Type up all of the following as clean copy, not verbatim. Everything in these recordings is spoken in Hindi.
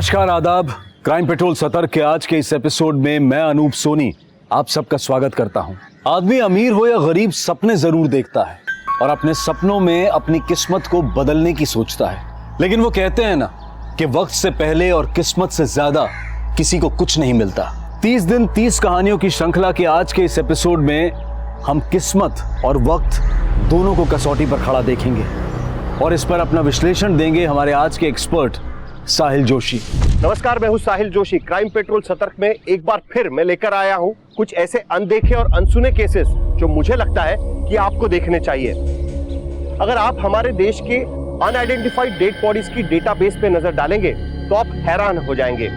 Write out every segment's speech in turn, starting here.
नमस्कार, आदाब। क्राइम पेट्रोल सतर्क के आज के इस एपिसोड में मैं अनूप सोनी आप सबका स्वागत करता हूं। आदमी अमीर हो या गरीब सपने जरूर देखता है और अपने सपनों में अपनी किस्मत को बदलने की सोचता है, लेकिन वो कहते हैं ना कि वक्त से पहले और किस्मत से ज्यादा किसी को कुछ नहीं मिलता। 30 दिन 30 कहानियों की श्रृंखला के आज के इस एपिसोड में हम किस्मत और वक्त दोनों को कसौटी पर खड़ा देखेंगे और इस पर अपना विश्लेषण देंगे हमारे आज के एक्सपर्ट साहिल जोशी। नमस्कार, मैं हूं साहिल जोशी। क्राइम पेट्रोल सतर्क में एक बार फिर मैं लेकर आया हूं कुछ ऐसे अनदेखे और अनसुने केसेस जो मुझे लगता है कि आपको देखने चाहिए। अगर आप हमारे देश के अनआइडेंटिफाइड डेड बॉडीज की डेटाबेस पे नजर डालेंगे तो आप हैरान हो जाएंगे।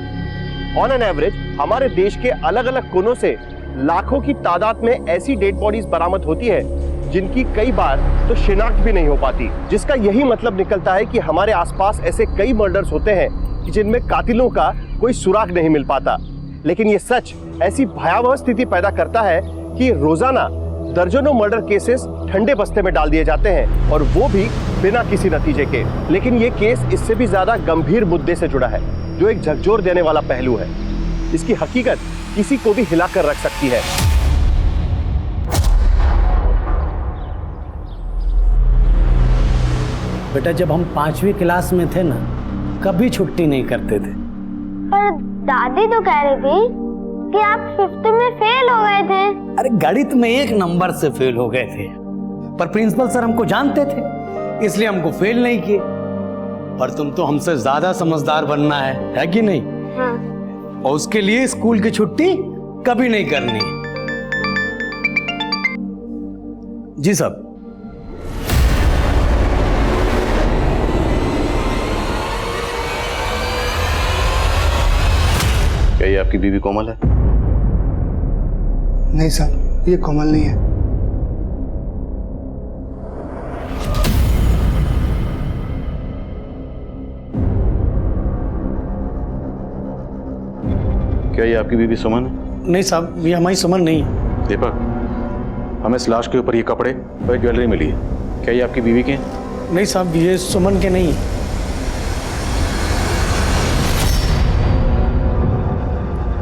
ऑन एन एवरेज हमारे देश के अलग अलग कोनों से लाखों की तादाद में ऐसी डेड बॉडीज बरामद होती है जिनकी कई बार तो शिनाख्त भी नहीं हो पाती, जिसका यही मतलब निकलता है कि हमारे आसपास ऐसे कई मर्डर्स होते हैं कि जिनमें कातिलों का कोई सुराग नहीं मिल पाता। लेकिन ये सच ऐसी भयावह स्थिति पैदा करता है कि रोजाना दर्जनों मर्डर केसेस ठंडे बस्ते में डाल दिए जाते हैं और वो भी बिना किसी नतीजे के। लेकिन ये केस इससे भी ज्यादा गंभीर मुद्दे से जुड़ा है जो एक झकझोर देने वाला पहलू है। इसकी हकीकत किसी को भी हिलाकर रख सकती है। बेटा, जब हम 5वीं क्लास में थे ना, कभी छुट्टी नहीं करते थे। पर दादी तो कह रही थी कि आप 5th में फेल हो गए थे। अरे गणित में 1 नंबर से फेल हो गए थे, पर प्रिंसिपल सर हमको जानते थे इसलिए हमको फेल नहीं किए। पर तुम तो हमसे ज्यादा समझदार बनना है कि नहीं? हाँ। और उसके लिए स्कूल की छुट्टी कभी नहीं करनी। जी साहब। क्या ये आपकी बीवी कोमल है? नहीं साहब, ये कोमल नहीं है। क्या ये आपकी बीवी सुमन है? नहीं साहब, ये हमारी सुमन नहीं है। दीपक, हमें इस लाश के ऊपर ये कपड़े और ज्वेलरी मिली है, क्या ये आपकी बीवी के हैं? नहीं साहब, ये सुमन के नहीं है।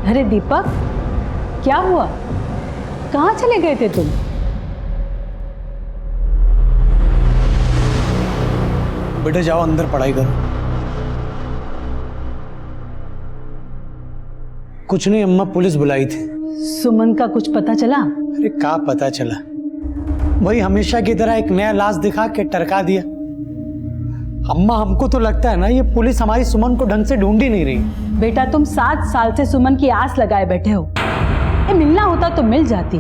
अरे दीपक, क्या हुआ? कहाँ चले गए थे तुम? बेटा जाओ अंदर पढ़ाई करो। कुछ नहीं अम्मा, पुलिस बुलाई थी। सुमन का कुछ पता चला? अरे क्या पता चला, वही हमेशा की तरह एक नया लाश दिखा के टरका दिया। अम्मा, हमको तो लगता है ना ये पुलिस हमारी सुमन को ढंग से ढूंढ ही नहीं रही। बेटा, तुम 7 साल से सुमन की आस लगाए बैठे हो। मिलना होता तो मिल जाती।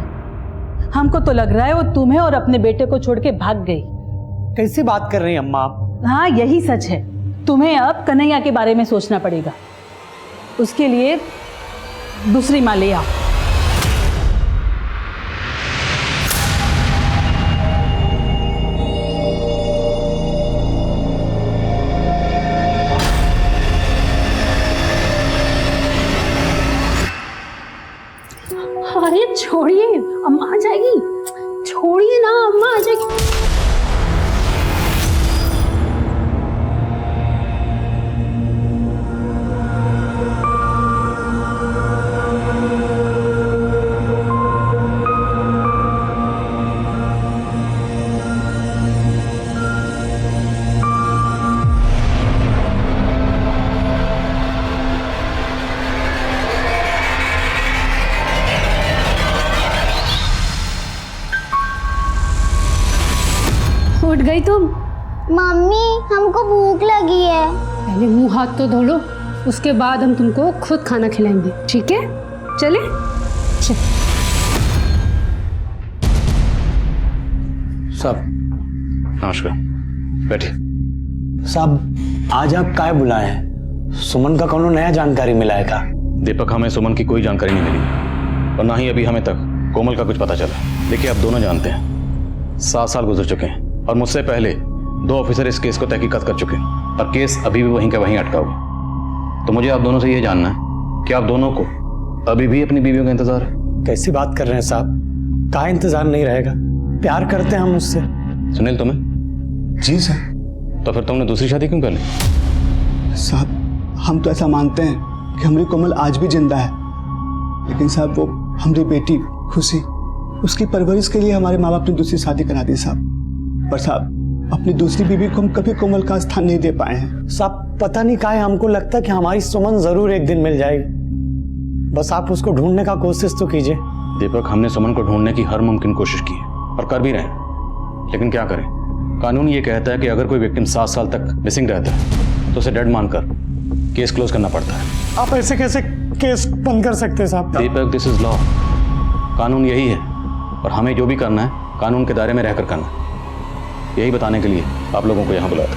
हमको तो लग रहा है वो तुम्हें और अपने बेटे को छोड़ के भाग गई। कैसी बात कर रही हैं अम्मा आप? हाँ, यही सच है। तुम्हें अब कन्हैया के बारे में सोचना पड़ेगा। उसके लिए दूसरी माँ ले आओ। अरे छोड़िए, अम्मा आ जाएगी। छोड़िए ना, अम्मा आ जाएगी। उठ गई तुम? मम्मी, हमको भूख लगी है। पहले मुंह हाथ तो धो लो, उसके बाद हम तुमको खुद खाना खिलाएंगे, ठीक है? चले? चल। साहब नमस्कार, बैठिए। साहब, आज आप काय बुलाए हैं? सुमन का कोनो नया जानकारी मिला है का? दीपक, हमें सुमन की कोई जानकारी नहीं मिली और ना ही अभी हमें तक कोमल का कुछ पता चला। देखिए, आप दोनों जानते हैं 7 साल गुजर चुके हैं और मुझसे पहले 2 ऑफिसर इस केस को तहकीकात कर चुके हैं और केस अभी भी वहीं का वहीं अटका हुआ। तो मुझे आप दोनों से यह जानना है कि आप दोनों को अभी भी अपनी बीवियों का इंतजार है? कैसी बात कर रहे हैं साहब? कहाँ इंतजार नहीं रहेगा? प्यार करते हैं हम उससे। सुनील, तुम्हें? जी सर। तो फिर तुमने दूसरी शादी क्यों कर ली? साहब, हम तो ऐसा मानते हैं कि हमारी कोमल आज भी जिंदा है, लेकिन साहब वो हमारी बेटी खुशी, उसकी परवरिश के लिए हमारे माँ बाप ने दूसरी शादी करा दी साहब। पर साहब अपनी दूसरी बीवी को हम कभी कोमल का स्थान नहीं दे पाए हैं। साहब पता नहीं काहे हमको लगता है कि हमारी सुमन जरूर एक दिन मिल जाएगी। बस आप उसको ढूंढने का कोशिश तो कीजिए। दीपक, हमने सुमन को ढूंढने की हर मुमकिन कोशिश की है और कर भी रहे हैं, लेकिन क्या करें, कानून ये कहता है कि अगर कोई विक्टिम 7 साल तक मिसिंग रहता है तो उसे डेड मानकर केस क्लोज करना पड़ता है। आप ऐसे कैसे केस बंद कर सकते हैं साहब? दीपक, दिस इज लॉ। कानून यही है और हमें जो भी करना है कानून के दायरे में रहकर करना है। यही बताने के लिए आप लोगों को यहाँ बुलाया था।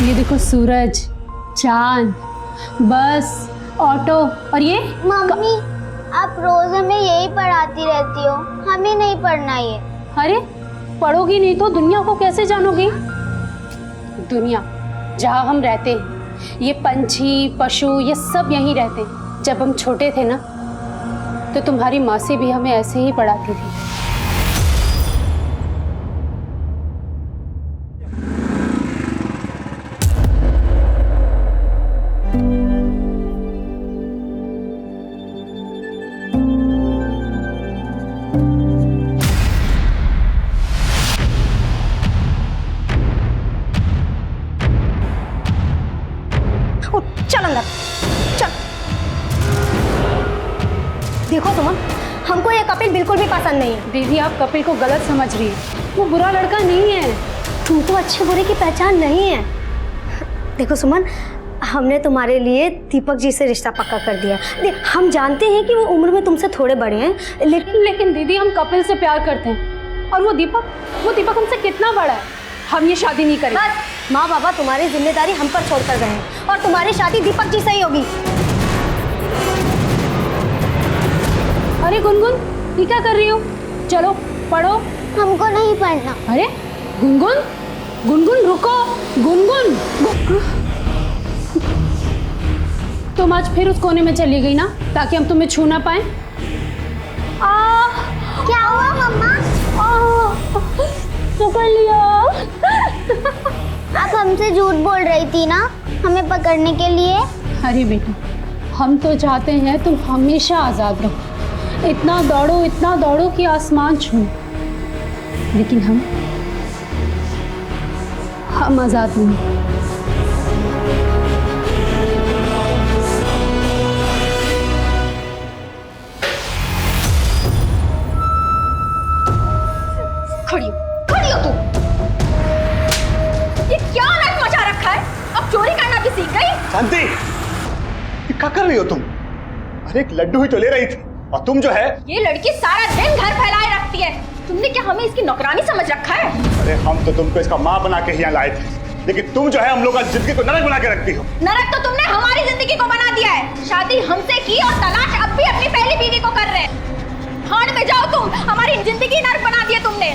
ये देखो सूरज, चांद, बस, ऑटो और ये मम्मी आप रोज हमें यही पढ़ाती रहती हो, हमें नहीं पढ़ना ये। अरे पढ़ोगी नहीं तो दुनिया को कैसे जानोगी? दुनिया जहाँ हम रहते हैं, ये पंछी पशु ये सब यहीं रहते हैं। जब हम छोटे थे ना तो तुम्हारी माँ से भी हमें ऐसे ही पढ़ाती थी। चल अंदर चल। देखो सुमन, हमको ये कपिल बिल्कुल भी पसंद नहीं है। दीदी आप कपिल को गलत समझ रही है, वो बुरा लड़का नहीं है। तुमको अच्छे बुरे की पहचान नहीं है। देखो सुमन, हमने तुम्हारे लिए दीपक जी से रिश्ता पक्का कर दिया। देख हम जानते हैं कि वो उम्र में तुमसे थोड़े बड़े हैं, लेकिन दीदी हम कपिल से प्यार करते हैं और वो दीपक हमसे कितना बड़ा है। हम ये शादी नहीं करेंगे। बस माँ बाबा तुम्हारी जिम्मेदारी हम पर छोड़ कर गए हैं और तुम्हारी शादी दीपक जी से ही होगी। अरे गुनगुन, ये क्या कर रही हो? चलो पढ़ो। हमको नहीं पढ़ना। अरे गुनगुन रुको। गुनगुन तुम आज फिर उस कोने में चली गई ना ताकि हम तुम्हें छू ना पाए। क्या हुआ मम्मा? पकड़ लिया। आप हमसे झूठ बोल रही थी ना हमें पकड़ने के लिए। अरे बेटा, हम तो चाहते हैं तुम हमेशा आजाद रहो, इतना दौड़ो कि आसमान छू, लेकिन हम आजाद नहीं। खड़ी हो तू। ये क्या नाटक मचा रखा है? अब चोरी करना भी सीख गई? शांति, ये क्या कर रही हो तुम? अरे एक लड्डू ही तो ले रही थी और तुम जो है। ये लड़की सारा दिन घर फैलाए रखती है। तुमने क्या हमें इसकी नौकरानी समझ रखा है? अरे हम तो तुमको इसका माँ बना के यहाँ लाए थे, लेकिन तुम जो है हम लोग का जिंदगी को नरक बना के रखती हो। नरक तो तुमने हमारी जिंदगी को बना दिया है। शादी हमसे की और तलाश अब भी अपनी पहली बीवी को कर रहे हैं। भाड़ में जाओ तुम, हमारी जिंदगी नरक बना दी है तुमने।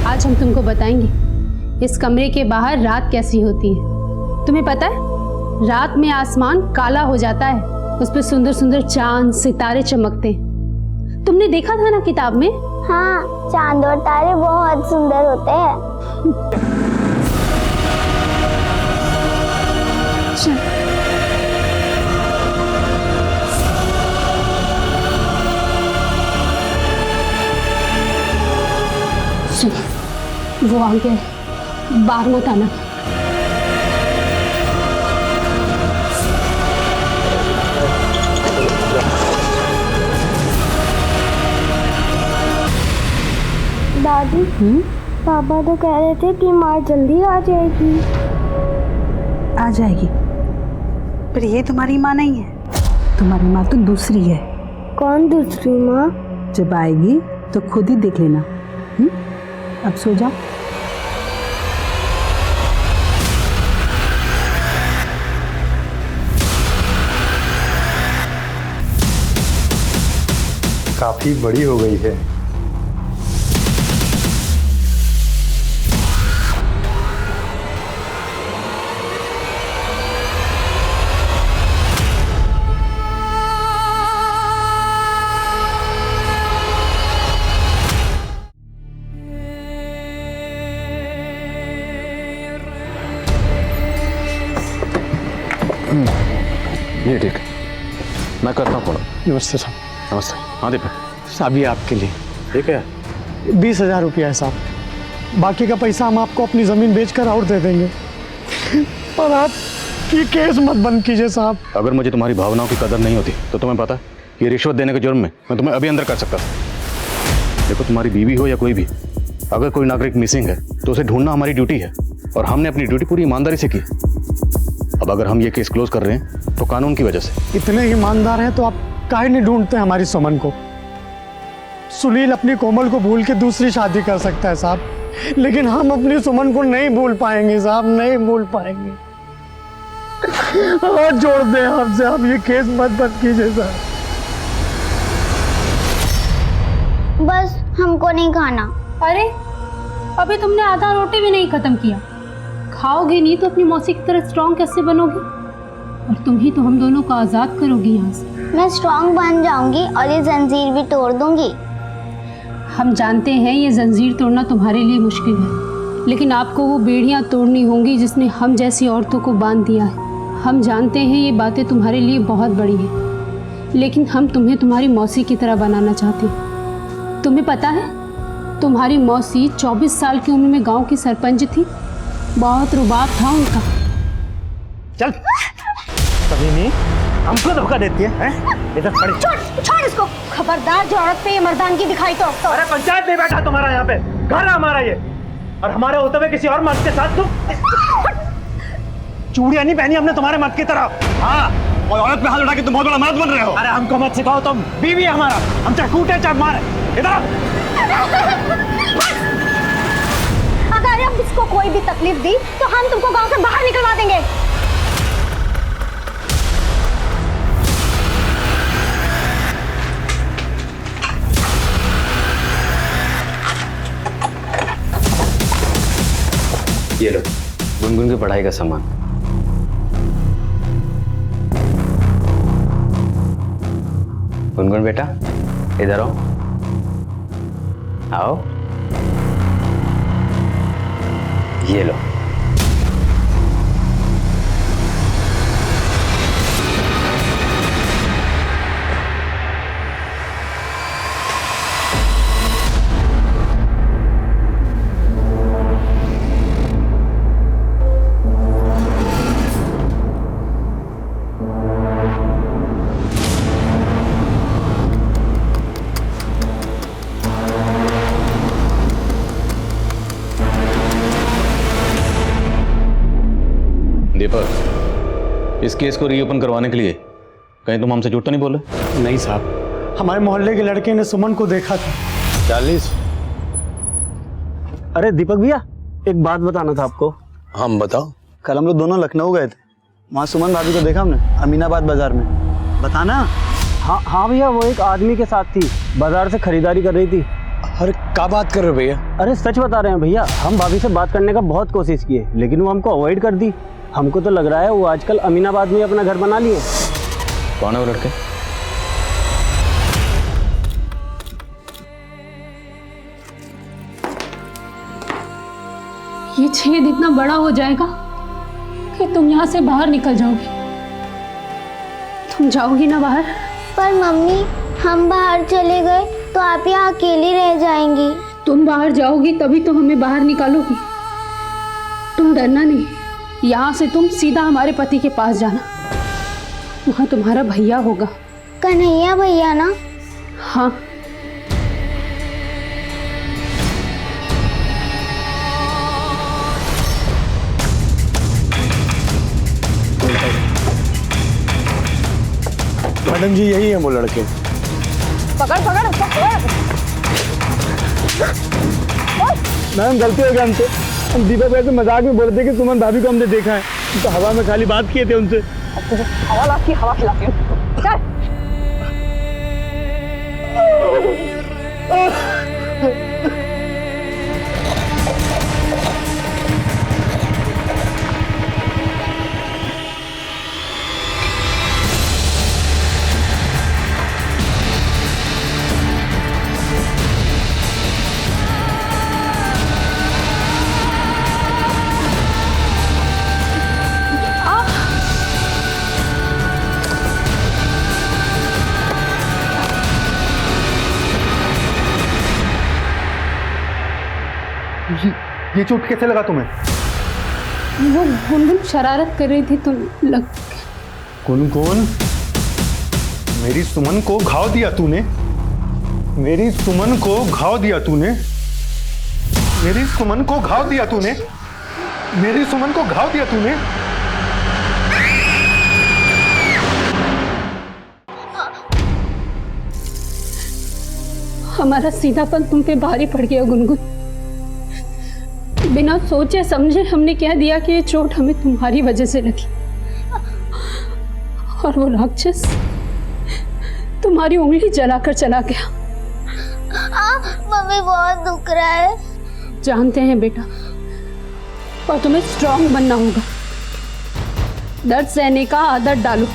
आज हम तुमको बताएंगे इस कमरे के बाहर रात कैसी होती है। तुम्हें पता है रात में आसमान काला हो जाता है, उस पर सुंदर सुंदर चांद सितारे चमकते हैं। तुमने देखा था ना किताब में? हाँ, चांद और तारे बहुत सुंदर होते हैं। सुनो, वो आ गए, बाहर मत आना। दादी, पापा तो कह रहे थे कि माँ जल्दी आ जाएगी। आ जाएगी, पर ये तुम्हारी माँ नहीं है। तुम्हारी माँ तो दूसरी है। कौन दूसरी माँ? जब आएगी तो खुद ही देख लेना। अब सो जाओ। काफी बड़ी हो गई है। मैं करता हूँ फोन। नमस्ते साहब। नमस्ते। हाँ दीपक। साहब ये आपके लिए ठीक है। 20,000 रुपया है साहब, बाकी का पैसा हम आपको अपनी ज़मीन बेचकर और दे देंगे। पर आप ये केस मत बंद कीजिए साहब। अगर मुझे तुम्हारी भावनाओं की कदर नहीं होती तो तुम्हें पता ये रिश्वत देने के जुर्म में मैं तुम्हें अभी अंदर कर सकता था। देखो तुम्हारी बीवी हो या कोई भी, अगर कोई नागरिक मिसिंग है तो उसे ढूंढना हमारी ड्यूटी है और हमने अपनी ड्यूटी पूरी ईमानदारी से की। अब अगर हम ये केस क्लोज कर रहे हैं तो कानून की वजह से। इतने ईमानदार हैं तो आप काहे नहीं ढूंढते हमारी सुमन को? सुनील अपनी कोमल को भूल के दूसरी शादी कर सकता है साहब, लेकिन हम अपनी सुमन को नहीं भूल पाएंगे साहब, नहीं भूल पाएंगे। हाथ जोड़ दें आपसे, आप ये केस मत बंद कीजिए साहब। बस हमको नहीं खाना। अरे अभी तुमने आधा रोटी भी नहीं खत्म किया। खाओगे नहीं तो अपनी मौसी की तरह स्ट्रांग कैसे बनोगे? और तुम ही तो हम दोनों को आज़ाद करोगी यहाँ से। मैं स्ट्रांग बन जाऊंगी और ये जंजीर भी तोड़ दूंगी। हम जानते हैं ये जंजीर तोड़ना तुम्हारे लिए मुश्किल है, लेकिन आपको वो बेड़ियाँ तोड़नी होंगी जिसने हम जैसी औरतों को बांध दिया है। हम जानते हैं ये बातें तुम्हारे लिए बहुत बड़ी हैं, लेकिन हम तुम्हें तुम्हारी मौसी की तरह बनाना चाहते हैं। तुम्हें पता है तुम्हारी मौसी 24 साल की उम्र में गांव की सरपंच थी। बहुत रुबाब था उनका। चल कभी नहीं हमको धोखा देती है, इधर खड़ी। छोड़ इसको। खबरदार जो औरत पे ये मर्दानगी दिखाई तो। अरे पंचायत नहीं बैठा तुम्हारा यहाँ पे, घर है हमारा ये, और हमारे होते हुए किसी और मर्द के साथ तुम चूड़ियां नहीं पहनी हमने तुम्हारे मर्द की तरह। हाँ, और औरत पे हाथ उठा के तुम बहुत बड़ा मर्द बन रहे हो। अरे हमको मत सिखाओ, तुम बीवी है हमारा, हम चाहे कूटे चाहे मारे। इधर अगर अब इसको कोई भी तकलीफ दी तो हम तुमको गांव से बाहर निकलवा देंगे। ये लो गुनगुन की पढ़ाई का सामान। गुनगुन बेटा इधर आओ। आओ, ये लो। दीपक, इस केस को रीओपन करवाने के लिए कहीं तुम हमसे झूठ तो नहीं बोले? नहीं साहब, हमारे मोहल्ले के लड़के ने सुमन को देखा था। 40। अरे दीपक भैया, एक बात बताना था आपको। हम बताओ। कल हम लोग दोनों लखनऊ गए थे, वहाँ सुमन भाभी को देखा हमने अमीनाबाद बाजार में। बताना। हाँ भैया, वो एक आदमी के साथ थी, बाजार से खरीदारी कर रही थी। अरे क्या बात कर रहे हो भैया? अरे सच बता रहे हैं भैया, हम भाभी से बात करने का बहुत कोशिश किए, लेकिन वो हमको अवॉइड कर दी। हमको तो लग रहा है वो आजकल अमीनाबाद में अपना घर बना लिए। कौन है वो लड़के? ये छेद इतना बड़ा हो जाएगा कि तुम यहाँ से बाहर निकल जाओगी। तुम जाओगी ना बाहर? पर मम्मी, हम बाहर चले गए तो आप यहाँ अकेली रह जाएंगी। तुम बाहर जाओगी तभी तो हमें बाहर निकालोगी। तुम डरना नहीं, यहाँ से तुम सीधा हमारे पति के पास जाना, वहाँ तुम्हारा भैया होगा। कन्हैया भैया ना? हाँ। मैडम जी यही है वो लड़के। पकड़ पकड़ पकड़। मैम गलती हो गया हमसे, हम दीपक भाई से मजाक में बोलते कि सुमन भाभी को हमने देखा है, तो हवा में खाली बात किए थे उनसे। हवा लाती, हवा खिलाती हूँ। चल। ये चोट कैसे लगा तुम्हें? वो गुनगुन शरारत कर रही थी तो लग। गुनगुन, मेरी सुमन को घाव दिया तूने, मेरी सुमन को घाव दिया तूने, मेरी सुमन को घाव दिया तूने, मेरी सुमन को घाव दिया तूने। हमारा सीधापन तुम पे भारी पड़ गया गुनगुन। बिना सोचे समझे हमने कह दिया कि ये चोट हमें तुम्हारी वजह से लगी, और वो राक्षस तुम्हारी उंगली जलाकर चला गया। मम्मी बहुत दुख रहा है। जानते हैं बेटा, और तुम्हें स्ट्रांग बनना होगा। दर्द सहने का आदत डालो।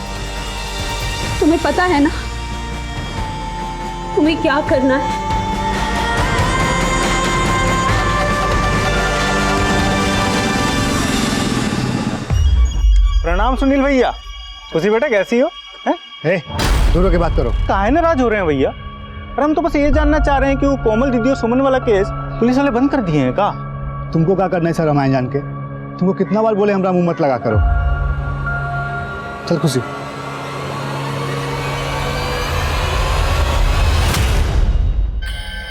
तुम्हें पता है ना तुम्हें क्या करना है। प्रणाम सुनील भैया। खुशी बेटा कैसी हो? हैं? दूर होके बात करो। काहे नाराज हो रहे हैं भैया? अरे हम तो बस ये जानना चाह रहे हैं कि वो कोमल दीदी और सुमन वाला केस पुलिस वाले बंद कर दिए हैं का? तुमको क्या करना है सर रामायण जान के? तुमको कितना बार बोले हमरा मुंह मत लगा करो। चल खुशी।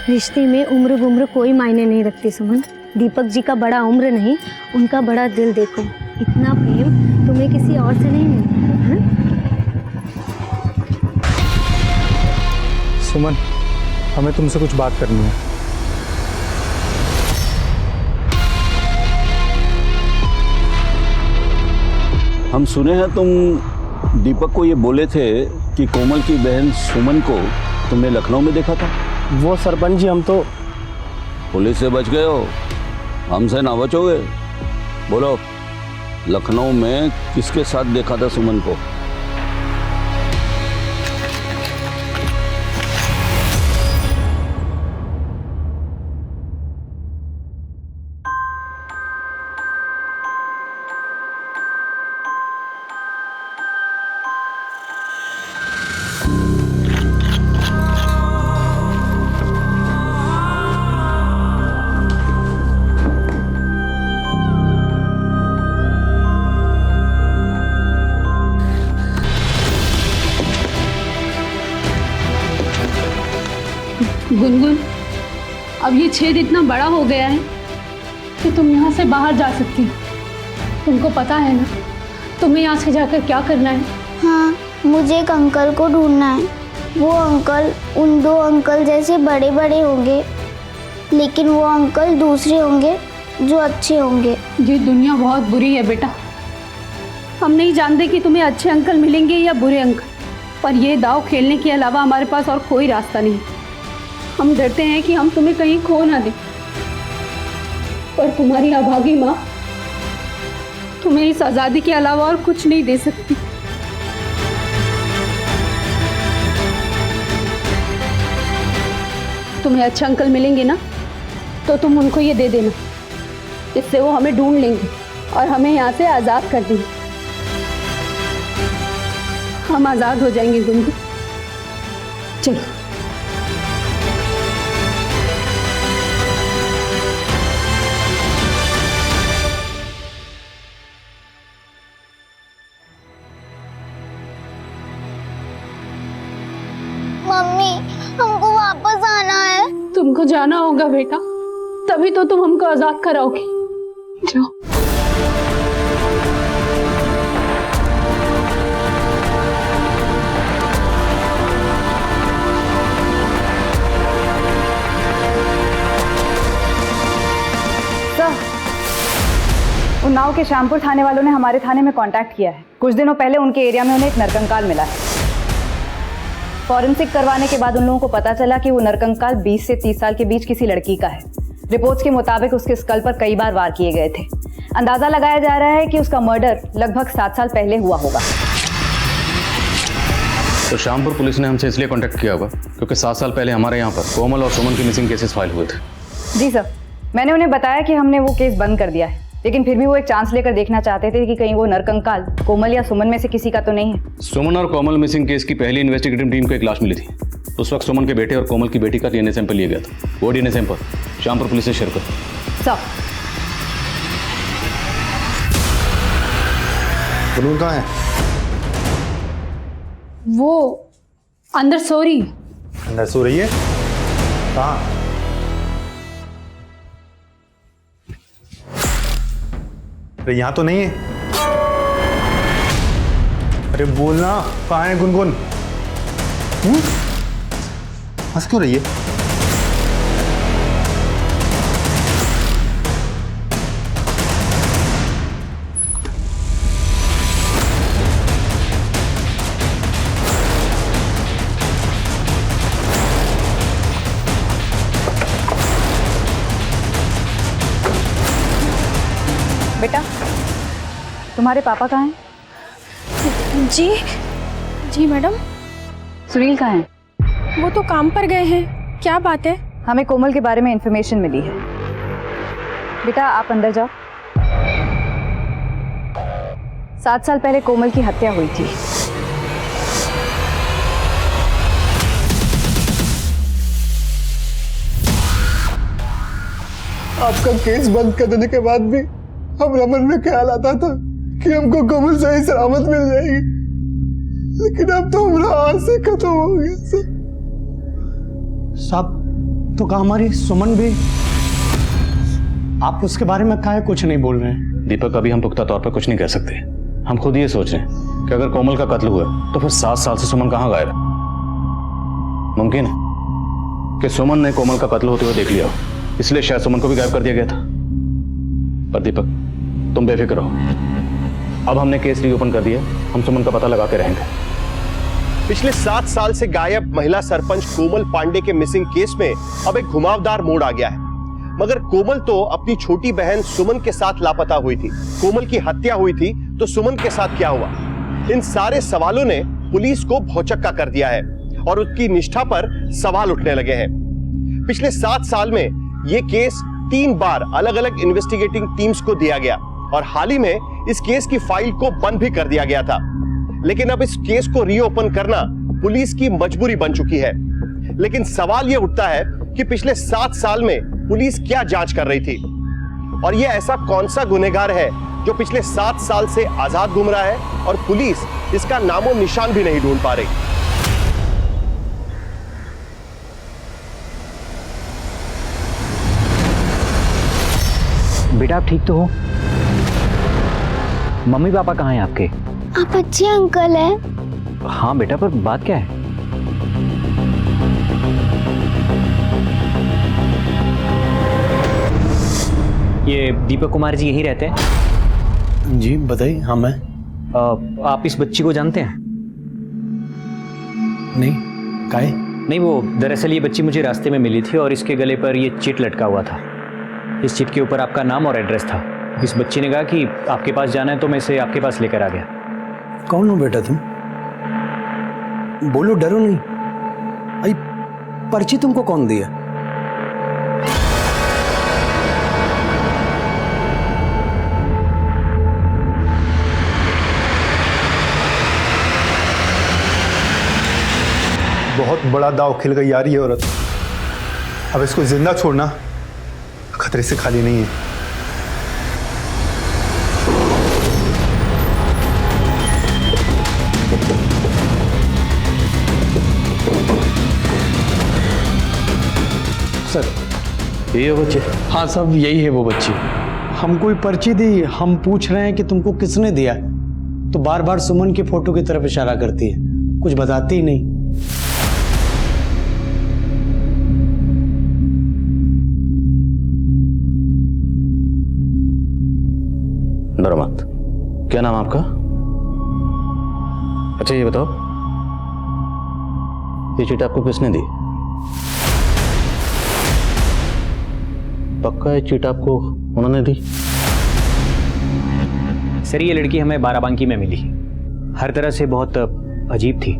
रिश्ते में उम्र बुम्र कोई मायने नहीं रखती सुमन। दीपक जी का बड़ा उम्र नहीं, उनका बड़ा दिल देखो। इतना प्रेम तुम्हें किसी और से नहीं मिलता है? सुमन, हमें तुमसे कुछ बात करनी है। हम सुने हैं तुम दीपक को ये बोले थे कि कोमल की बहन सुमन को तुमने लखनऊ में देखा था। वो सरपंच जी, हम तो पुलिस से बच गए हो, हमसे ना बचोगे। बोलो, लखनऊ में किसके साथ देखा था सुमन को? गुनगुन, अब ये छेद इतना बड़ा हो गया है कि तुम यहाँ से बाहर जा सकती हो। तुमको पता है ना तुम्हें यहाँ से जाकर क्या करना है? हाँ, मुझे एक अंकल को ढूंढना है। वो अंकल उन दो अंकल जैसे बड़े बड़े होंगे, लेकिन वो अंकल दूसरे होंगे जो अच्छे होंगे। ये दुनिया बहुत बुरी है बेटा। हम नहीं जानते कि तुम्हें अच्छे अंकल मिलेंगे या बुरे अंकल, पर ये दाव खेलने के अलावा हमारे पास और कोई रास्ता नहीं। हम डरते हैं कि हम तुम्हें कहीं खो ना दें, पर तुम्हारी अभागी माँ तुम्हें इस आज़ादी के अलावा और कुछ नहीं दे सकती। तुम्हें अच्छे अंकल मिलेंगे ना, तो तुम उनको ये दे देना। इससे वो हमें ढूंढ लेंगे और हमें यहाँ से आज़ाद कर देंगे। हम आज़ाद हो जाएंगे गुनगुन। चलो। मम्मी, हमको वापस आना है। तुमको जाना होगा बेटा, तभी तो तुम हमको आजाद कराओगी। जाओ। उन्नाव के श्यामपुर थाने वालों ने हमारे थाने में कांटेक्ट किया है। कुछ दिनों पहले उनके एरिया में उन्हें एक नरकंकाल मिला है। फॉरेंसिक करवाने के बाद उन लोगों को पता चला कि वो नरकंकाल 20 से 30 साल के बीच किसी लड़की का है। रिपोर्ट्स के मुताबिक उसके स्कल पर कई बार वार किए गए थे। अंदाजा लगाया जा रहा है कि उसका मर्डर लगभग 7 साल पहले हुआ होगा। तो श्यामपुर पुलिस ने हमसे इसलिए कांटेक्ट किया होगा क्योंकि 7 साल पहले हमारे यहाँ पर कोमल और सुमन के मिसिंग केसेस फाइल हुए थे। जी सर, मैंने उन्हें बताया कि हमने वो केस बंद कर दिया है, लेकिन फिर भी वो एक चांस लेकर देखना चाहते थे कि कहीं वो नरकंकाल कोमल या सुमन में से किसी का तो नहीं है। सुमन और कोमल मिसिंग केस की पहली इन्वेस्टिगेटिव टीम को एक लाश मिली थी। उस वक्त सुमन के बेटे और कोमल की बेटी का डीएनए सैंपल लिया गया था। वो डीएनए सैंपल श्यामपुर पुलिस से शेयर कर। जाओ। गुनगुन कहाँ है? वो अंदर सो रही। अंदर सो रही है? कहाँ? अरे यहाँ तो नहीं है। अरे बोलना, कहाँ है गुनगुन? हंस क्यों रही है? बेटा, तुम्हारे पापा कहाँ हैं? जी जी मैडम, सुनील कहाँ हैं? वो तो काम पर गए हैं। क्या बात है? हमें कोमल के बारे में इंफॉर्मेशन मिली है। बेटा आप अंदर जाओ। 7 साल पहले कोमल की हत्या हुई थी। आपका केस बंद कर देने के बाद भी हमारे मन में ख्याल आता था कि हमको कोमल सही सलामत मिल जाएगी, लेकिन अब तो हमारा आज से खत्म हो गया सर। साहब तो कहा हमारी सुमन भी, आप उसके बारे में काहे कुछ नहीं बोल रहे हैं? दीपक, अभी हम पुख्ता तौर पर कुछ नहीं कह सकते। हम खुद ये सोच रहे हैं कि अगर कोमल का कत्ल हुआ तो फिर 7 साल से सुमन कहाँ गायब है? मुमकिन है कि सुमन ने कोमल का कत्ल होते हुए देख लिया हो, इसलिए शायद सुमन को भी गायब कर दिया गया था। पर दीपक, तुम बेफिक्र रहो। अब हमने केस रीओपन कर दिया, हम सुमन का पता लगा के रहेंगे। पिछले 7 साल से गायब महिला सरपंच कोमल पांडे के मिसिंग केस में अब एक घुमावदार मोड़ आ गया है। मगर कोमल तो अपनी छोटी बहन सुमन के साथ लापता हुई थी। कोमल की हत्या हुई थी तो सुमन के साथ क्या हुआ? इन सारे सवालों ने पुलिस को भौचक्का कर दिया है और उसकी निष्ठा पर सवाल उठने लगे हैं। पिछले 7 साल में यह केस 3 बार अलग अलग इन्वेस्टिगेटिंग टीम्स को दिया गया और हाल ही में इस केस की फाइल को बंद भी कर दिया गया था। लेकिन अब इस केस को रीओपन करना पुलिस की मजबूरी बन चुकी है। लेकिन सवाल यह उठता है कि पिछले 7 साल में पुलिस क्या जांच कर रही थी और यह ऐसा कौन सा गुनहगार है जो पिछले 7 साल से आजाद घूम रहा है और पुलिस इसका नामो निशान भी नहीं ढूंढ पा रही। बेटा आप ठीक तो हो? मम्मी पापा कहाँ हैं आपके? आप अच्छे अंकल हैं। हाँ बेटा, पर बात क्या है? ये दीपक कुमार जी यहीं रहते हैं? जी बताइए। हाँ मैं। आप इस बच्ची को जानते हैं? नहीं, काहे? नहीं, वो दरअसल ये बच्ची मुझे रास्ते में मिली थी और इसके गले पर ये चिट लटका हुआ था। इस चिट के ऊपर आपका नाम और एड्रेस था। इस बच्ची ने कहा कि आपके पास जाना है तो मैं इसे आपके पास लेकर आ गया। कौन हो बेटा तुम? बोलो, डरो नहीं। आई पर्ची तुमको कौन दिया? बहुत बड़ा दाव खिल गई यार ये औरत। अब इसको जिंदा छोड़ना खतरे से खाली नहीं है। सर ये वो बच्चे? हाँ सब यही है वो बच्ची। हमको ही पर्ची दी, हम पूछ रहे हैं कि तुमको किसने दिया, तो बार बार सुमन की फोटो की तरफ इशारा करती है, कुछ बताती ही नहीं। डरो मत। क्या नाम आपका? अच्छा ये बताओ, ये चिट आपको किसने दी? पक्का ये चिट आपको उन्होंने दी? सर ये लड़की हमें बाराबंकी में मिली। हर तरह से बहुत अजीब थी।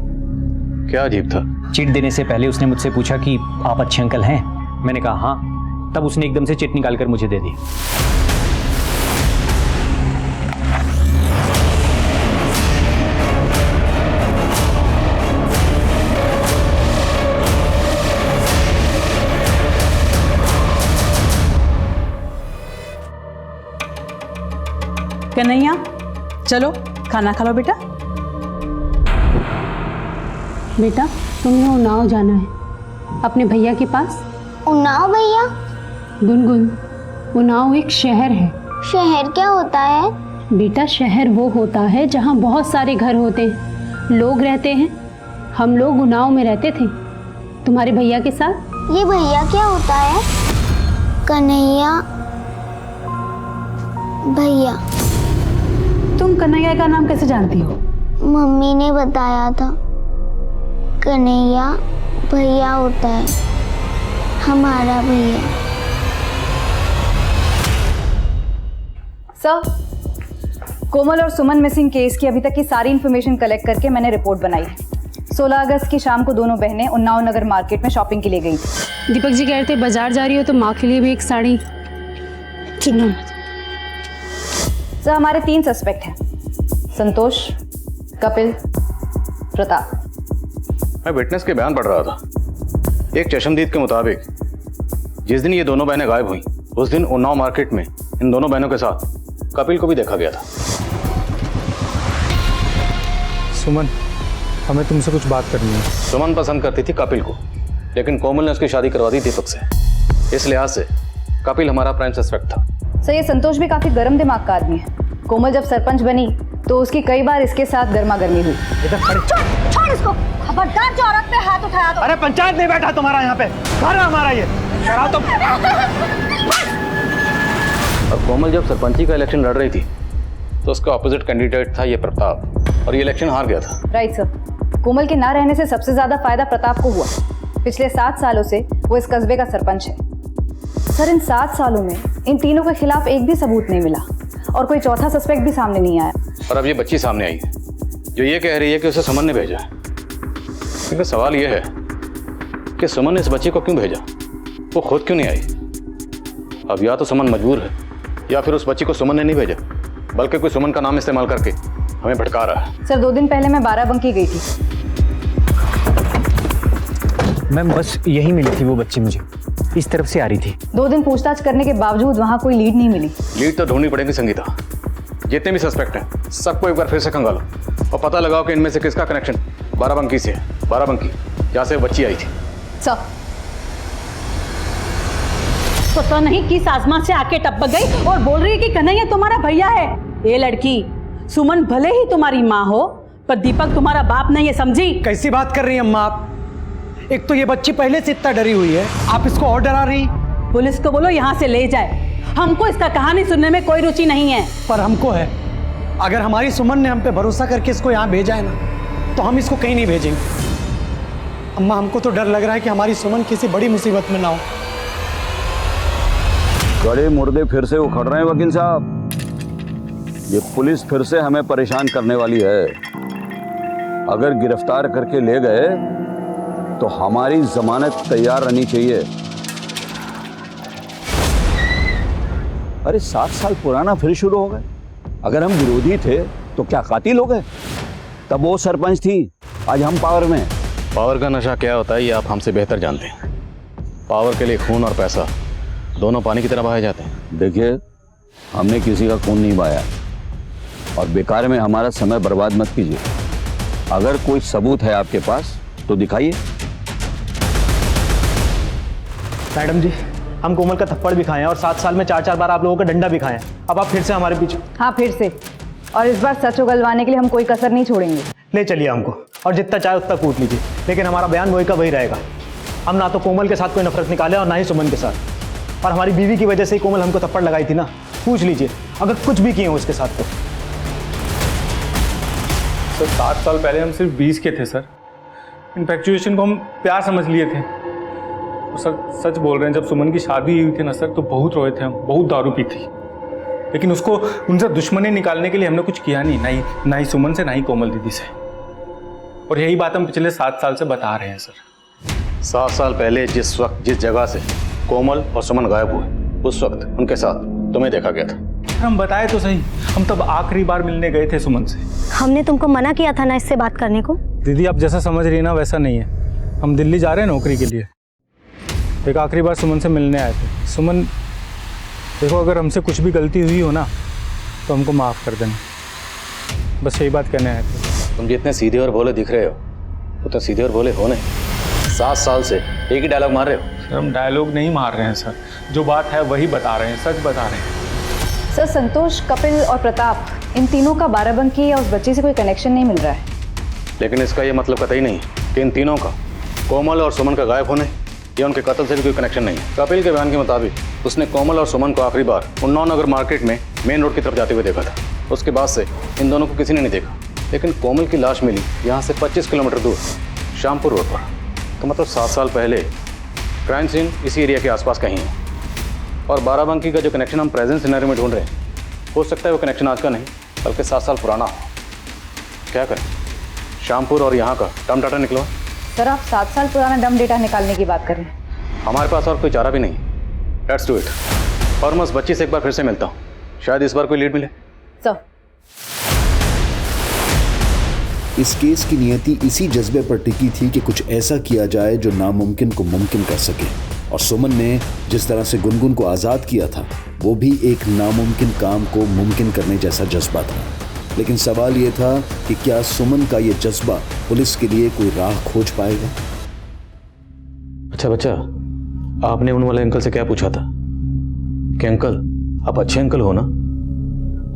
क्या अजीब था? चिट देने से पहले उसने मुझसे पूछा कि आप अच्छे अंकल हैं? मैंने कहा हाँ। तब उसने एकदम से चिट निकालकर मुझे दे दी। कन्हैया चलो खाना खा लो बेटा। बेटा तुम्हें उन्नाव जाना है अपने भैया के पास। उन्नाव भैया? गुनगुन, उन्नाव एक शहर है। शहर क्या होता है? बेटा शहर वो होता है जहाँ बहुत सारे घर होते हैं, लोग रहते हैं। हम लोग उन्नाव में रहते थे तुम्हारे भैया के साथ। ये भैया क्या होता है? कन्हैया भैया। तुम कन्हैया का नाम कैसे जानती हो? मम्मी ने बताया था। कन्हैया भैया होता है, हमारा भैया। सर, कोमल और सुमन मिसिंग केस की अभी तक की सारी इन्फॉर्मेशन कलेक्ट करके मैंने रिपोर्ट बनाई है। 16 अगस्त की शाम को दोनों बहनें उन्नाव नगर मार्केट में शॉपिंग के लिए गई थी। दीपक जी कह रहे थे बाजार जा रही हो तो माँ के लिए भी एक साड़ी। चलो। सर, हमारे 3 सस्पेक्ट हैं, संतोष, कपिल, प्रताप। मैं विटनेस के बयान पढ़ रहा था। एक चशमदीद के मुताबिक जिस दिन ये दोनों बहनें गायब हुई उस दिन उन्नाव मार्केट में इन दोनों बहनों के साथ कपिल को भी देखा गया था। सुमन, हमें तुमसे कुछ बात करनी है। सुमन पसंद करती थी कपिल को, लेकिन कोमल ने उसकी शादी करवा दी दीपक से। इस लिहाज से कपिल हमारा प्राइम सस्पेक्ट था। सर, ये संतोष भी काफी गर्म दिमाग का आदमी है। कोमल जब सरपंच बनी तो उसकी कई बार इसके साथ गर्मा गर्मी हुई। छोड़ इसको, खबरदार जो औरत पे हाथ उठाया तो। अरे पंचायत नहीं बैठा तुम्हारा यहाँ पे, घर है हमारा ये। कराओ तुम। और कोमल जब सरपंची का इलेक्शन लड़ रही थी तो उसका ऑपोजिट कैंडिडेट था ये प्रताप, और ये इलेक्शन हार गया था। राइट सर, कोमल के ना रहने से सबसे ज्यादा फायदा प्रताप को हुआ। पिछले 7 सालों से वो इस कस्बे का सरपंच है। सर, इन 7 सालों में इन तीनों के खिलाफ एक भी सबूत नहीं मिला और कोई चौथा सस्पेक्ट भी सामने नहीं आया। और अब ये बच्ची सामने आई है जो ये कह रही है कि उसे सुमन ने भेजा है। लेकिन सवाल ये है कि सुमन ने इस बच्ची को क्यों भेजा, वो खुद क्यों नहीं आई? अब या तो सुमन मजबूर है या फिर उस बच्ची को सुमन ने नहीं भेजा, बल्कि कोई सुमन का नाम इस्तेमाल करके हमें भटका रहा है। सर, 2 दिन पहले मैं बाराबंकी गई थी। मैम, बस यही मिली थी वो बच्ची मुझे, इस तरफ से आ रही थी। 2 दिन पूछताछ करने के बावजूद वहाँ कोई लीड नहीं मिली। लीड तो ढूंढनी पड़ेगी संगीता। जितने भी सस्पेक्ट हैं सबको एक बार फिर से खंगालो और पता लगाओ कि इनमें से किसका कनेक्शन बाराबंकी से है। बाराबंकी जहाँ से बच्ची आई थी। सर, पता नहीं किस आसमान से आके टपक गई और बोल रही है कि कन्हैया तुम्हारा भैया है। ये लड़की, सुमन भले ही तुम्हारी माँ हो पर दीपक तुम्हारा बाप नहीं है, समझी? कैसी बात कर रही हैं अम्मा आप? एक तो ये बच्ची पहले से इतना डरी हुई है, आप इसको और डरा रही। पुलिस को बोलो यहाँ से ले जाए, हमको इसका कहानी सुनने में कोई रुचि नहीं है। पर हमको है। अगर हमारी सुमन ने हम पे भरोसा करके इसको यहाँ भेजा है ना, तो हम इसको कहीं नहीं भेजेंगे। अम्मा, हमको तो डर लग रहा है कि हमारी सुमन किसी बड़ी मुसीबत में ना हो। गड़े मुर्दे फिर से उखड़ रहे हैं वकील साहब। ये पुलिस फिर से हमें परेशान करने वाली है। अगर गिरफ्तार करके ले गए तो हमारी जमानत तैयार रहनी चाहिए। अरे 7 साल पुराना फिर शुरू हो गए। अगर हम विरोधी थे तो क्या कातिल हो गए? तब वो सरपंच थी, आज हम पावर में। पावर का नशा क्या होता है ये आप हमसे बेहतर जानते हैं। पावर के लिए खून और पैसा दोनों पानी की तरह बहाए जाते हैं। देखिए, हमने किसी का खून नहीं बहाया और बेकार में हमारा समय बर्बाद मत कीजिए। अगर कोई सबूत है आपके पास तो दिखाइए। मैडम जी, हम कोमल का थप्पड़ भी खाए हैं और 7 साल में 4-4 बार आप लोगों का डंडा भी खाए हैं। अब आप फिर से हमारे पीछे। हाँ, फिर से। और इस बार सच उगलवाने के लिए हम कोई कसर नहीं छोड़ेंगे। ले चलिए हमको, और जितना चाहे उतना कूट लीजिए, लेकिन हमारा बयान वही का वही रहेगा। हम ना तो कोमल के साथ कोई नफरत निकाले और ना ही सुमन के साथ। और हमारी बीवी की वजह से ही कोमल हमको थप्पड़ लगाई थी ना, पूछ लीजिए अगर कुछ भी किए हो उसके साथ तो। सर 7 साल पहले हम सिर्फ 20 के थे सर। इन्फेक्चुएशन को हम प्यार समझ लिए थे। और सर सच बोल रहे हैं, जब सुमन की शादी हुई थी ना सर, तो बहुत रोए थे हम, बहुत दारू पी थी। लेकिन उसको उनसे दुश्मनी निकालने के लिए हमने कुछ किया नहीं, ना ही सुमन से, ना ही कोमल दीदी से। और यही बात हम पिछले 7 साल से बता रहे हैं सर। 7 साल पहले जिस वक्त जिस जगह से कोमल और सुमन गायब हुए, उस वक्त उनके साथ तुम्हें देखा गया था। हम बताए तो सही, हम तब आखिरी बार मिलने गए थे सुमन से। हमने तुमको मना किया था ना इससे बात करने को। दीदी आप जैसा समझ रही है ना वैसा नहीं है। हम दिल्ली जा रहे हैं नौकरी के लिए। एक आखिरी बार सुमन से मिलने आए थे। सुमन देखो, अगर हमसे कुछ भी गलती हुई हो ना तो हमको माफ़ कर देना, बस यही बात कहने आए थे। तुम जितने सीधे और भोले दिख रहे हो उतने सीधे और भोले हो नहीं। 7 साल से एक ही डायलॉग मार रहे हो। सर हम डायलॉग नहीं मार रहे हैं सर, जो बात है वही बता रहे हैं, सच बता रहे हैं। सर संतोष, कपिल और प्रताप, इन तीनों का बाराबंकी या उस बच्ची से कोई कनेक्शन नहीं मिल रहा है। लेकिन इसका ये मतलब कतई नहीं कि इन तीनों का कोमल और सुमन का गायब होने या उनके कत्ल से भी कोई कनेक्शन नहीं है। कपिल के बयान के मुताबिक उसने कोमल और सुमन को आखिरी बार उन्नाव नगर मार्केट में मेन रोड की तरफ जाते हुए देखा था। उसके बाद से इन दोनों को किसी ने नहीं देखा। लेकिन कोमल की लाश मिली यहाँ से 25 किलोमीटर दूर शामपुर रोड पर। तो मतलब 7 साल पहले क्राइम सीन इसी एरिया के आसपास कहीं है। और बाराबंकी का जो कनेक्शन हम प्रेजेंट सिनेरियो में ढूंढ रहे हैं, हो सकता है वो कनेक्शन आज का नहीं बल्कि 7 साल पुराना हो। क्या करें, शामपुर और यहाँ का डम डाटा निकलवा। सर आप 7 साल पुराना डम डेटा निकालने की बात कर रहे हैं? हमारे पास और कोई चारा भी नहीं। Let's do it. और मैं उस बच्ची से एक बार फिर से मिलता हूँ, शायद इस बार कोई लीड मिले। सर इस केस की नियति इसी जज्बे पर टिकी थी कि कुछ ऐसा किया जाए जो नामुमकिन को मुमकिन कर सके। और सुमन ने जिस तरह से गुनगुन को आज़ाद किया था, वो भी एक नामुमकिन काम को मुमकिन करने जैसा जज्बा था। लेकिन सवाल ये था कि क्या सुमन का ये जज्बा पुलिस के लिए कोई राह खोज पाएगा? अच्छा बच्चा, आपने उन वाले अंकल से क्या पूछा था कि अंकल आप अच्छे अंकल हो ना?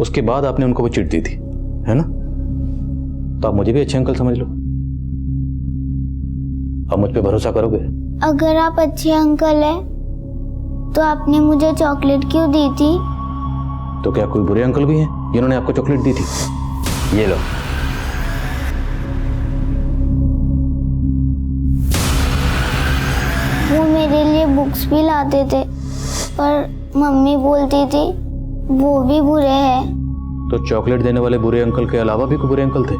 उसके बाद आपने उनको वो चिट दी थी, है ना? तो आप मुझे भी अच्छे अंकल समझ लो। आप मुझ पे भरोसा करोगे? अगर आप अच्छे अंकल हैं तो आपने मुझे चॉकलेट क्यों दी थी? तो क्या कोई बुरे अंकल भी हैं जिन्होंने आपको चॉकलेट दी थी? ये लो। वो मेरे लिए बुक्स भी लाते थे, पर मम्मी बोलती थी वो भी बुरे हैं। तो चॉकलेट देने वाले बुरे अंकल के अलावा भी कोई बुरे अंकल थे?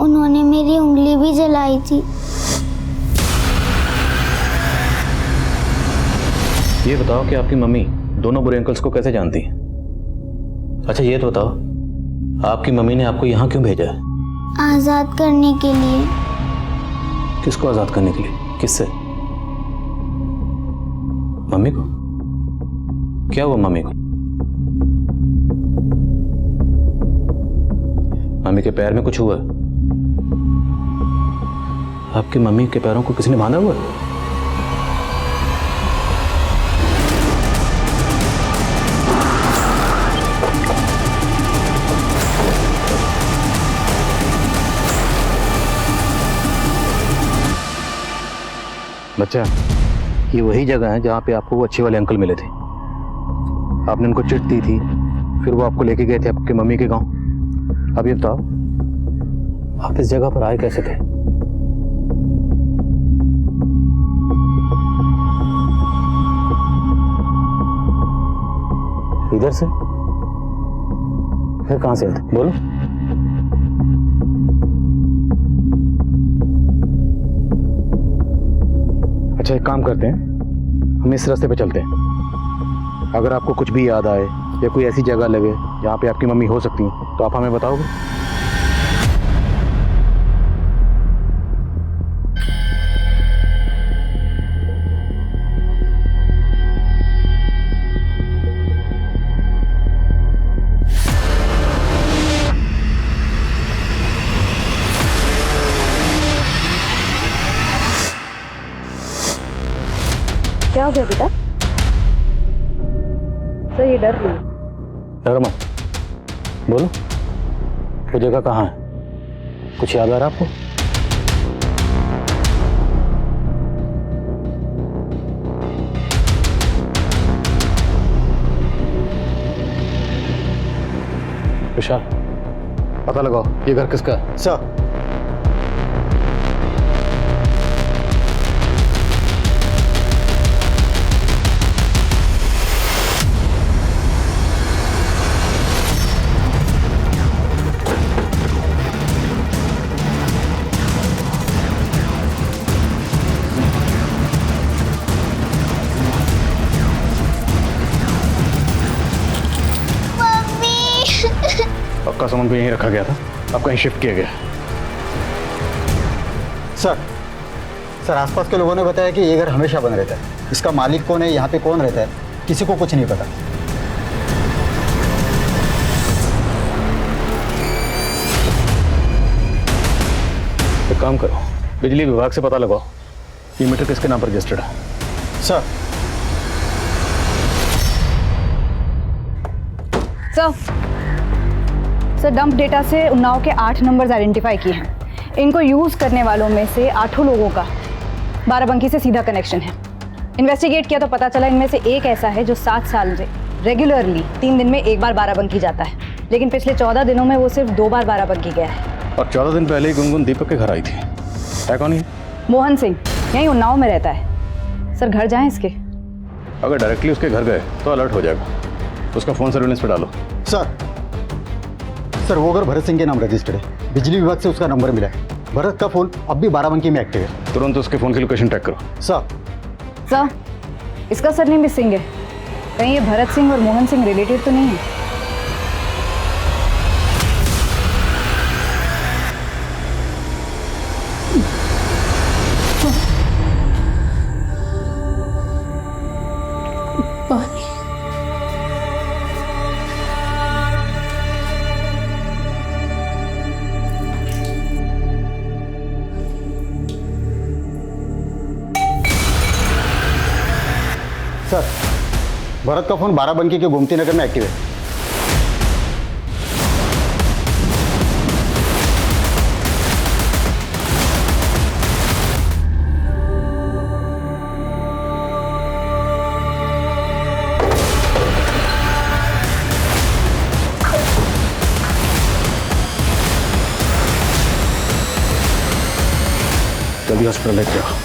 उन्होंने मेरी उंगली भी जलाई थी। ये बताओ कि आपकी मम्मी दोनों बुरे अंकल्स को कैसे जानती है? अच्छा ये तो बताओ, आपकी मम्मी ने आपको यहाँ क्यों भेजा है? आजाद करने के लिए। किसको आजाद करने के लिए? किससे? मम्मी को? क्या हुआ मम्मी को? मम्मी के पैर में कुछ हुआ? आपकी मम्मी के पैरों को किसी ने बांधा हुआ? बच्चा, ये वही जगह है जहाँ पे आपको वो अच्छे वाले अंकल मिले थे। आपने उनको चिट दी थी, फिर वो आपको लेके गए थे आपकी मम्मी के गांव। अब ये बताओ, आप इस जगह पर आए कैसे थे? इधर से? फिर कहां से आए थे? बोलो। अच्छा एक काम करते हैं, हम इस रास्ते पे चलते हैं। अगर आपको कुछ भी याद आए या कोई ऐसी जगह लगे जहाँ पे आपकी मम्मी हो सकती हैं तो आप हमें बताओगे? क्या हो गया बेटा? सर ये डर रही है। डरो मत, बोलो वो जगह कहाँ है? कुछ याद आ रहा आपको? विशाल, पता लगाओ ये घर किसका है? सर आपका सामान भी यहीं रखा गया था, अब कहीं शिफ्ट किया गया? सर आसपास के लोगों ने बताया कि ये घर हमेशा बंद रहता है। इसका मालिक कौन है, यहाँ पे कौन रहता है, किसी को कुछ नहीं पता। एक काम करो, बिजली विभाग से पता लगाओ ये मीटर किसके नाम पर रजिस्टर्ड है। सर सर डंप डेटा से उन्नाव के 8 नंबर्स आइडेंटिफाई किए हैं। इनको यूज करने वालों में से 8 लोगों का बाराबंकी से सीधा कनेक्शन है। इन्वेस्टिगेट किया तो पता चला इनमें से एक ऐसा है जो 7 साल से रेगुलरली 3 दिन में एक बार बाराबंकी जाता है, लेकिन पिछले 14 दिनों में वो सिर्फ 2 बार बाराबंकी गया है। और 14 दिन पहले ही गुनगुन दीपक के घर आई थी। है कौन है? मोहन सिंह, यहीं उन्नाव में रहता है। सर घर जाएं इसके? अगर डायरेक्टली उसके घर गए तो अलर्ट हो जाएगा, उसका फोन सर्विलेंस पे डालो। सर वो घर भरत सिंह के नाम रजिस्टर्ड है। बिजली विभाग से उसका नंबर मिला है। भरत का फोन अब भी बाराबंकी में एक्टिव है। तुरंत उसके फोन की लोकेशन ट्रैक करो। सर इसका सरनेम भी सिंह है, कहीं ये भरत सिंह और मोहन सिंह रिलेटेड तो नहीं है? सर भरत का फोन बाराबंकी के गोमती नगर में एक्टिव है। जल्दी हॉस्पिटल लेके जाओ।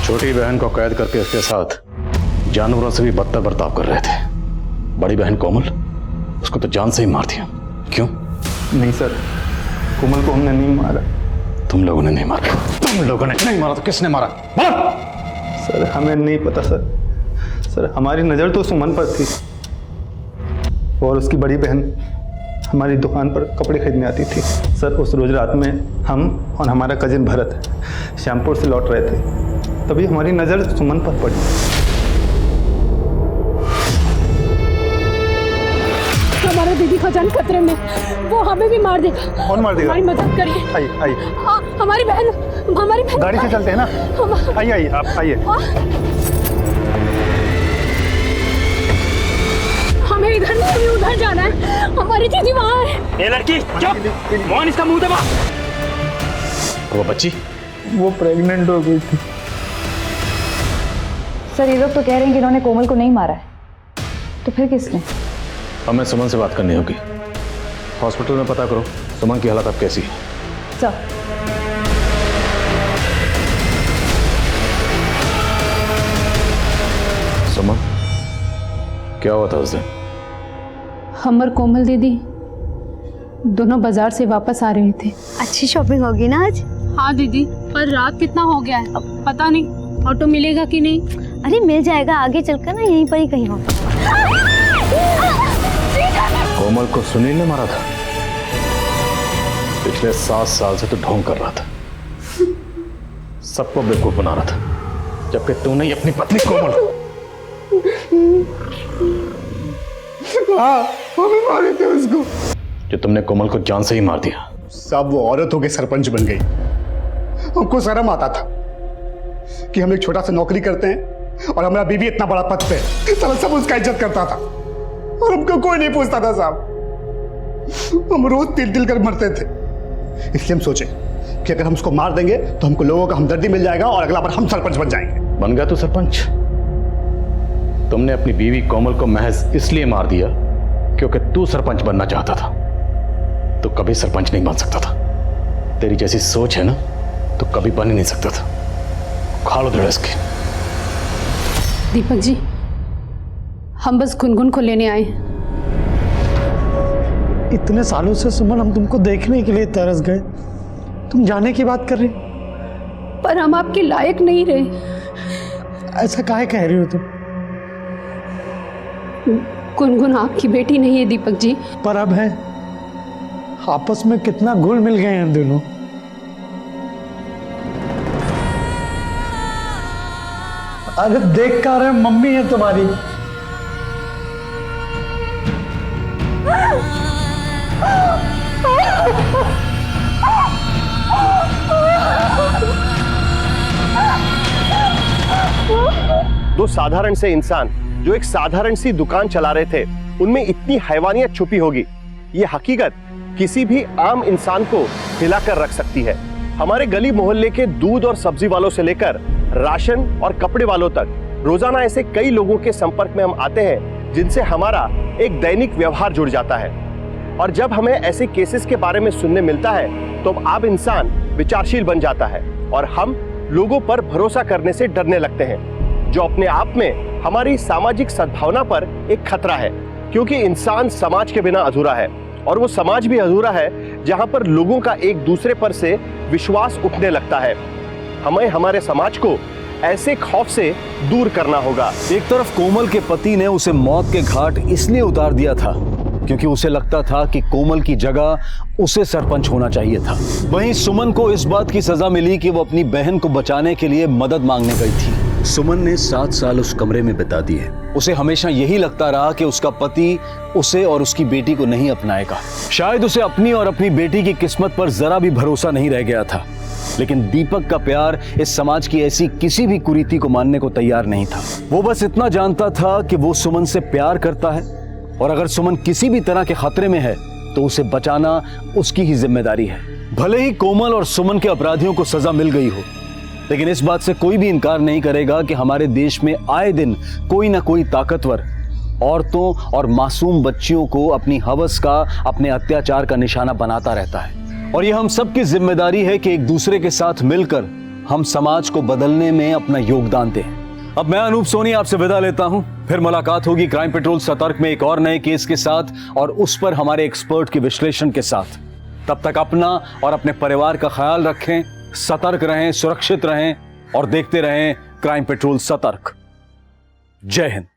छोटी बहन को कैद करके उसके साथ जानवरों से भी बदतर बर्ताव कर रहे थे। बड़ी बहन कोमल, उसको तो जान से ही मार दिया। क्यों? नहीं सर, कोमल को हमने नहीं मारा। तुम लोगों ने नहीं मारा? तुम लोगों ने नहीं मारा तो किसने मारा? सर हमें नहीं पता सर। सर हमारी नज़र तो सुमन पर थी और उसकी बड़ी बहन हमारी दुकान पर कपड़े खरीदने आती थी। सर उस रोज रात में हम और हमारा कजिन भरत श्यामपुर से लौट रहे थे, तभी हमारी नज़र सुमन पर पड़ी। हमारा दीदी का जान खतरे में, वो हमें भी मार देगा। कौन मार देगा? हमारी मदद करिए। आइए आइए, हमारी बहन गाड़ी से चलते हैं ना। आइए आइए आप आइए। हमें इधर नहीं, हमें उधर जाना है। हमारी दीदी वहाँ है। ये लड़की चुप, मोहन इसका मुंह दबा। वो बच्ची? वो प्रेग्नेंट हो गई थी। सर ये लोग तो कह रहे हैं कि इन्होंने कोमल को नहीं मारा है, तो फिर किसने? हमें सुमन से बात करनी होगी। हॉस्पिटल में पता करो सुमन की हालत अब कैसी है। सर सुमन, क्या हुआ था उस दिन? हम और कोमल दीदी दोनों बाजार से वापस आ रहे थे। अच्छी शॉपिंग होगी ना आज? हाँ दीदी, पर रात कितना हो गया है, अब पता नहीं ऑटो मिलेगा कि नहीं। अरे मिल जाएगा, आगे चलकर ना यहीं पर ही कहीं होगा। कोमल को सुनील ने मारा था? पिछले 7 साल से तो ढोंग कर रहा था, सबको बेवकूफ बना रहा था, जबकि तूने ही अपनी पत्नी कोमल को। मारे थे उसको। जो तुमने कोमल को जान से ही मार दिया। साहब वो औरत होके सरपंच बन गई। हमको शर्म आता था कि हम एक छोटा सा नौकरी करते हैं और हमारा बीवी इतना बड़ा पद पे, साला सब उसका इज्जत करता था और हमको कोई नहीं पूछता था साहब। हम रोज तिल तिल कर मरते थे। इसलिए हम सोचे कि अगर हम उसको मार देंगे तो हमको लोगों का हमदर्दी मिल जाएगा और अगला बार हम सरपंच बन जाएंगे। बन गया तू सरपंच? तुमने अपनी बीवी कोमल को महज इसलिए मार दिया क्योंकि तू सरपंच बनना चाहता था। तो कभी सरपंच नहीं बन सकता था। तेरी जैसी सोच है ना, तो कभी बन ही नहीं सकता था। खा लो धड़स के। दीपक जी, हम बस गुनगुन को लेने आए। इतने सालों से सुमन हम तुमको देखने के लिए तरस गए, तुम जाने की बात कर रही? पर हम आपके लायक नहीं रहे। ऐसा काहे कह रही हो तुम? गुनगुन आपकी बेटी नहीं है दीपक जी। पर अब है। आपस में कितना घुल मिल गए हैं दोनों। अरे देख कर रहे, मम्मी है तुम्हारी। दो साधारण से इंसान जो एक साधारण सी दुकान चला रहे थे, उनमें इतनी हैवानियत छुपी होगी, ये हकीकत किसी भी आम इंसान को हिलाकर रख सकती है। हमारे गली मोहल्ले के दूध और सब्जी वालों से लेकर राशन और कपड़े वालों तक रोजाना ऐसे कई लोगों के संपर्क में हम आते हैं जिनसे हमारा एक दैनिक व्यवहार जुड़ जाता है। और जब हमें ऐसे केसेस के बारे में सुनने मिलता है तो अब इंसान विचारशील बन जाता है और हम लोगों पर भरोसा करने से डरने लगते हैं, जो अपने आप में हमारी सामाजिक सद्भावना पर एक खतरा है। क्योंकि इंसान समाज के बिना अधूरा है, और वो समाज भी अधूरा है जहां पर लोगों का एक दूसरे पर से विश्वास उठने लगता है। हमें हमारे समाज को ऐसे खौफ से दूर करना होगा। एक तरफ कोमल के पति ने उसे मौत के घाट इसलिए उतार दिया था क्योंकि उसे लगता था कि कोमल की जगह उसे सरपंच होना चाहिए था। वहीं सुमन को इस बात की सजा मिली कि वो अपनी बहन को बचाने के लिए मदद मांगने गई थी। सुमन ने 7 साल उस कमरे में बिता दिए। उसे हमेशा यही लगता रहा कि उसका पति उसे और उसकी बेटी को नहीं अपनाएगा। शायद उसे अपनी और अपनी बेटी की किस्मत पर जरा भी भरोसा नहीं रह गया था। लेकिन दीपक का प्यार इस समाज की ऐसी किसी भी कुरीति को मानने को तैयार नहीं था। वो बस इतना जानता था कि वो सुमन से प्यार करता है और अगर सुमन किसी भी तरह के खतरे में है तो उसे बचाना उसकी ही जिम्मेदारी है। भले ही कोमल और सुमन के अपराधियों को सजा मिल गई हो, लेकिन इस बात से कोई भी इनकार नहीं करेगा कि हमारे देश में आए दिन कोई ना कोई ताकतवर औरतों और मासूम बच्चियों को अपनी हवस का, अपने अत्याचार का निशाना बनाता रहता है। और यह हम सबकी जिम्मेदारी है कि एक दूसरे के साथ मिलकर हम समाज को बदलने में अपना योगदान दें। अब मैं अनूप सोनी आपसे विदा लेता हूं। फिर मुलाकात होगी क्राइम पेट्रोल सतर्क में एक और नए केस के साथ और उस पर हमारे एक्सपर्ट के विश्लेषण के साथ। तब तक अपना और अपने परिवार का ख्याल रखें, सतर्क रहें, सुरक्षित रहें और देखते रहें क्राइम पेट्रोल सतर्क। जय हिंद।